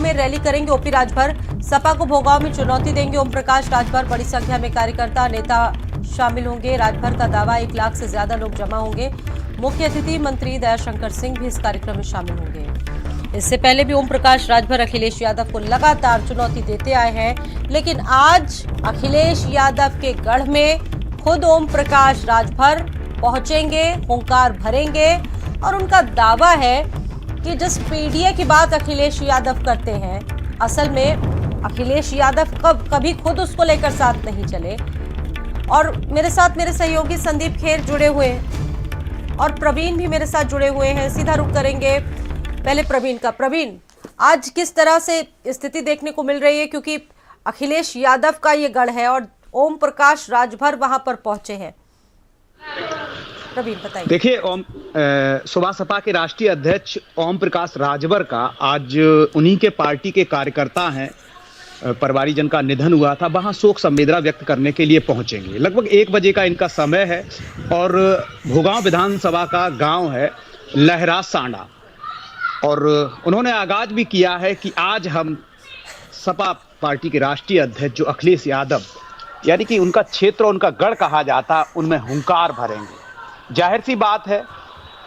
में रैली करेंगे ओपी राजभर। सपा को भोगांव में चुनौती देंगे ओम प्रकाश राजभर। बड़ी संख्या में कार्यकर्ता नेता शामिल होंगे। राजभर का दावा 1 लाख से ज्यादा लोग जमा होंगे। मुख्य अतिथि मंत्री दयाशंकर सिंह भी इस कार्यक्रम में शामिल होंगे। इससे पहले भी ओम प्रकाश राजभर अखिलेश यादव को लगातार चुनौती देते आए हैं, लेकिन आज अखिलेश यादव के गढ़ में खुद ओम प्रकाश राजभर पहुंचेंगे, हुंकार भरेंगे और उनका दावा है कि जिस पीडीए की बात अखिलेश यादव करते हैं, असल में अखिलेश यादव कभी खुद उसको लेकर साथ नहीं चले। और मेरे साथ मेरे सहयोगी संदीप खेर जुड़े हुए हैं और प्रवीण भी मेरे साथ जुड़े हुए हैं। सीधा रुख करेंगे पहले प्रवीण का। प्रवीण, आज किस तरह से स्थिति देखने को मिल रही है, क्योंकि अखिलेश यादव का ये गढ़ है और ओम प्रकाश राजभर वहां पर पहुंचे हैं। प्रवीण बताइए। देखिए, सुबह सपा के राष्ट्रीय अध्यक्ष ओम प्रकाश राजभर का आज उन्हीं के पार्टी के कार्यकर्ता हैं, परिवारीजन का निधन हुआ था, वहां शोक संवेदना व्यक्त करने के लिए पहुंचेंगे। लगभग 1 बजे का इनका समय है और भोगांव विधानसभा का गांव है लहरा सांडा, और उन्होंने आगाज भी किया है कि आज हम सपा पार्टी के राष्ट्रीय अध्यक्ष जो अखिलेश यादव, यानी कि उनका क्षेत्र, उनका गढ़ कहा जाता, उनमें हुंकार भरेंगे। जाहिर सी बात है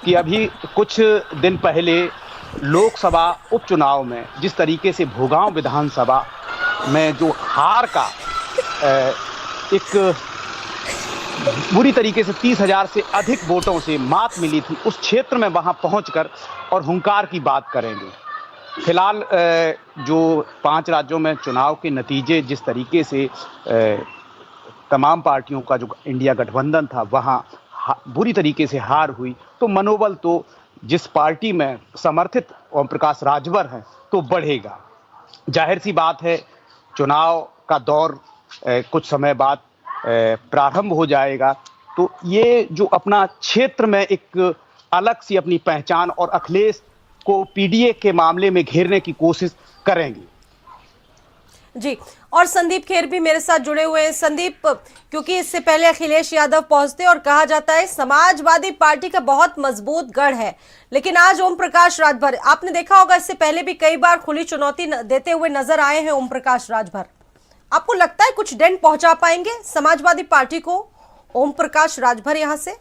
कि अभी कुछ दिन पहले लोकसभा उपचुनाव में जिस तरीके से भोगांव विधानसभा में जो हार का एक बुरी तरीके से 30,000 से अधिक वोटों से मात मिली थी, उस क्षेत्र में वहां पहुंचकर और हुंकार की बात करेंगे। फिलहाल जो 5 राज्यों में चुनाव के नतीजे जिस तरीके से तमाम पार्टियों का जो इंडिया गठबंधन था वहां बुरी तरीके से हार हुई, तो मनोबल तो जिस पार्टी में समर्थित ओम प्रकाश राजभर हैं तो बढ़ेगा। जाहिर सी बात है चुनाव का दौर कुछ समय बाद प्रारंभ हो जाएगा, तो ये जो अपना क्षेत्र में एक अलग सी अपनी पहचान और अखिलेश को पीडीए के मामले में घेरने की कोशिश करेंगे। जी, और संदीप खेर भी मेरे साथ जुड़े हुए हैं। संदीप, क्योंकि इससे पहले अखिलेश यादव पहुंचते और कहा जाता है समाजवादी पार्टी का बहुत मजबूत गढ़ है, लेकिन आज ओम प्रकाश राजभर, आपने देखा होगा इससे पहले भी कई बार खुली चुनौती देते हुए नजर आए हैं ओम प्रकाश राजभर। आपको लगता है कुछ डेंट पहुंचा पाएंगे समाजवादी पार्टी को ओम प्रकाश राजभर यहां से?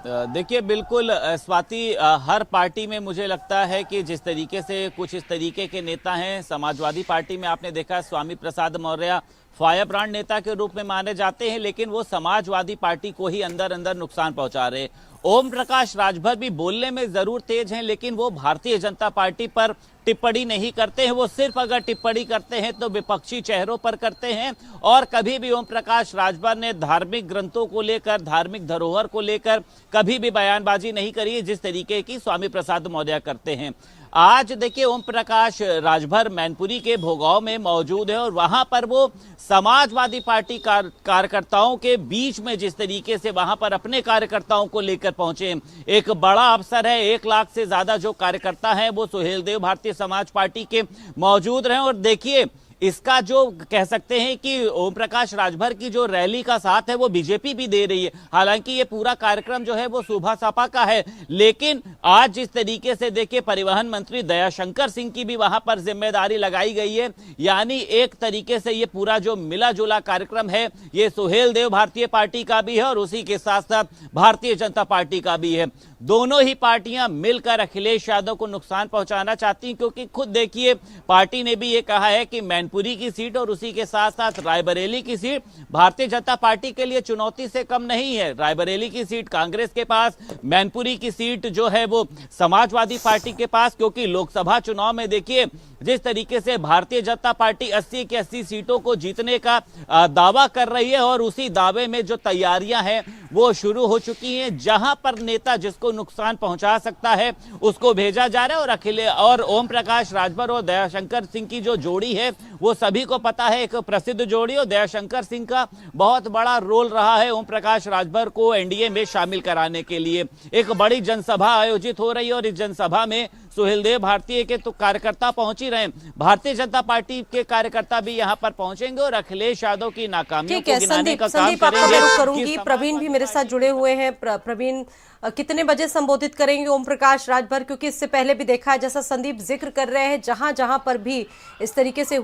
देखिए, बिल्कुल स्वाति, हर पार्टी में मुझे लगता है कि जिस तरीके से कुछ इस तरीके के नेता हैं, समाजवादी पार्टी में आपने देखा स्वामी प्रसाद मौर्य फायर ब्रांड नेता के रूप में माने जाते हैं, लेकिन वो समाजवादी पार्टी को ही अंदर अंदर नुकसान पहुंचा रहे हैं। ओम प्रकाश राजभर भी बोलने में जरूर तेज हैं, लेकिन वो भारतीय जनता पार्टी पर टिप्पणी नहीं करते हैं। वो सिर्फ अगर टिप्पणी करते हैं तो विपक्षी चेहरों पर करते हैं, और कभी भी ओम प्रकाश राजभर ने धार्मिक ग्रंथों को लेकर, धार्मिक धरोहर को लेकर कभी भी बयानबाजी नहीं करी है जिस तरीके की स्वामी प्रसाद मौर्य करते हैं। आज देखिए, ओम प्रकाश राजभर मैनपुरी के भोगांव में मौजूद है और वहां पर वो समाजवादी पार्टी कार्यकर्ताओं के बीच में जिस तरीके से वहां पर अपने कार्यकर्ताओं को लेकर पहुंचे, एक बड़ा अवसर है। 1 लाख से ज्यादा जो कार्यकर्ता हैं वो सुहेलदेव भारतीय समाज पार्टी के मौजूद रहे, और देखिए इसका जो कह सकते हैं कि ओम प्रकाश राजभर की जो रैली का साथ है वो बीजेपी भी दे रही है। हालांकि ये पूरा कार्यक्रम जो है वो सुबह सपा का है, लेकिन आज जिस तरीके से देखिए परिवहन मंत्री दयाशंकर सिंह की भी वहां पर जिम्मेदारी लगाई गई है, यानी एक तरीके से ये पूरा जो मिला जुला कार्यक्रम है ये सुहेलदेव भारतीय पार्टी का भी है और उसी के साथ साथ भारतीय जनता पार्टी का भी है। दोनों ही पार्टियां मिलकर अखिलेश यादव को नुकसान पहुंचाना चाहती हैं, क्योंकि खुद देखिए पार्टी ने भी ये कहा है कि मैनपुरी की सीट और उसी के साथ साथ रायबरेली की सीट भारतीय जनता पार्टी के लिए चुनौती से कम नहीं है। रायबरेली की सीट कांग्रेस के पास, मैनपुरी की सीट जो है वो समाजवादी पार्टी के पास, क्योंकि लोकसभा चुनाव में देखिए जिस तरीके से भारतीय जनता पार्टी 80 की 80 सीटों को जीतने का दावा कर रही है और उसी दावे में जो तैयारियां हैं वो शुरू हो चुकी हैं। जहां पर नेता जिसको नुकसान पहुंचा सकता है उसको भेजा जा रहा है, और अखिलेश और ओम प्रकाश राजभर और दयाशंकर सिंह की जो जोड़ी है वो सभी को पता है, एक प्रसिद्ध जोड़ी, और दयाशंकर सिंह का बहुत बड़ा रोल रहा है ओम प्रकाश राजभर को एनडीए में शामिल कराने के लिए। एक बड़ी जनसभा आयोजित हो रही है और इस जनसभा में सुहेलदेव भारतीय के तो कार्यकर्ता पहुंच ही रहे हैं, भारतीय जनता पार्टी के कार्यकर्ता भी यहां पर पहुंचेंगे और अखिलेश यादव की नाकामियों ठीक है। को गिनाने का काम संदीप आपका करेंगे। मैं रुख करूंगी, प्रवीण भी मेरे साथ जुड़े हुए हैं। प्रवीण, कितने बजे संबोधित करेंगे ओम प्रकाश राजभर? क्योंकि इससे पहले भी देखा है, जैसा संदीप जिक्र कर रहे हैं, जहां जहां पर भी इस तरीके से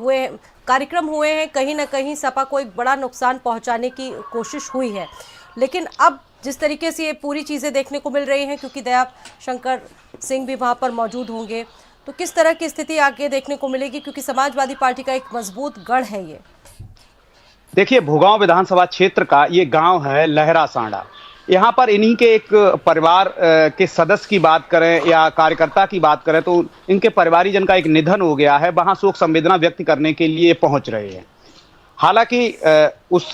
कार्यक्रम हुए हैं, कहीं ना कहीं सपा को एक बड़ा नुकसान पहुंचाने की कोशिश हुई है। लेकिन अब जिस तरीके से ये पूरी चीजें देखने को मिल रही हैं, क्योंकि दया शंकर सिंह भी वहां पर मौजूद होंगे, तो किस तरह की स्थिति आगे देखने को मिलेगी? क्योंकि समाजवादी पार्टी का एक मजबूत गढ़ है ये। देखिए, भोगांव विधानसभा क्षेत्र का ये गांव है लहरा सांडा। यहाँ पर इन्हीं के एक परिवार के सदस्य की बात करें या कार्यकर्ता की बात करें तो इनके परिवारीजन का एक निधन हो गया है, वहां शोक संवेदना व्यक्त करने के लिए पहुंच रहे हैं। हालांकि उस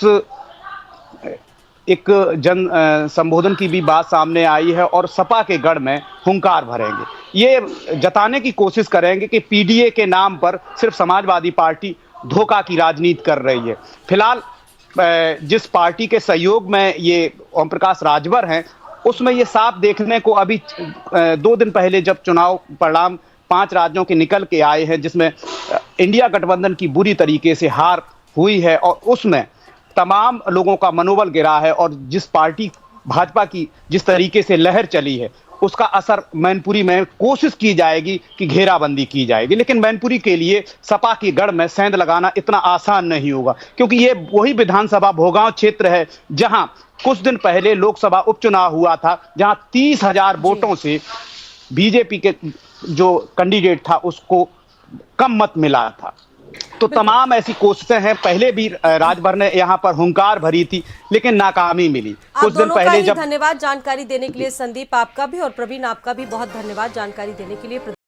एक जन संबोधन की भी बात सामने आई है और सपा के गढ़ में हुंकार भरेंगे, ये जताने की कोशिश करेंगे कि पीडीए के नाम पर सिर्फ समाजवादी पार्टी धोखा की राजनीति कर रही है। फिलहाल जिस पार्टी के सहयोग में ये ओम प्रकाश राजभर हैं, उसमें ये साफ देखने को अभी 2 दिन पहले जब चुनाव परिणाम 5 राज्यों के निकल के आए हैं, जिसमें इंडिया गठबंधन की बुरी तरीके से हार हुई है और उसमें तमाम लोगों का मनोबल गिरा है और जिस पार्टी भाजपा की जिस तरीके से लहर चली है, उसका असर मैनपुरी में कोशिश की जाएगी कि घेराबंदी की जाएगी। लेकिन मैनपुरी के लिए सपा की गढ़ में सेंध लगाना इतना आसान नहीं होगा, क्योंकि ये वही विधानसभा भोगांव क्षेत्र है जहां कुछ दिन पहले लोकसभा उपचुनाव हुआ था, जहां 30,000 वोटों से बीजेपी के जो कैंडिडेट था उसको कम मत मिला था। तो तमाम ऐसी कोशिशें हैं, पहले भी राजभर ने यहाँ पर हुंकार भरी थी लेकिन नाकामी मिली। कुछ दिन पहले जब धन्यवाद जानकारी देने के लिए संदीप, आपका भी, और प्रवीण आपका भी बहुत धन्यवाद जानकारी देने के लिए।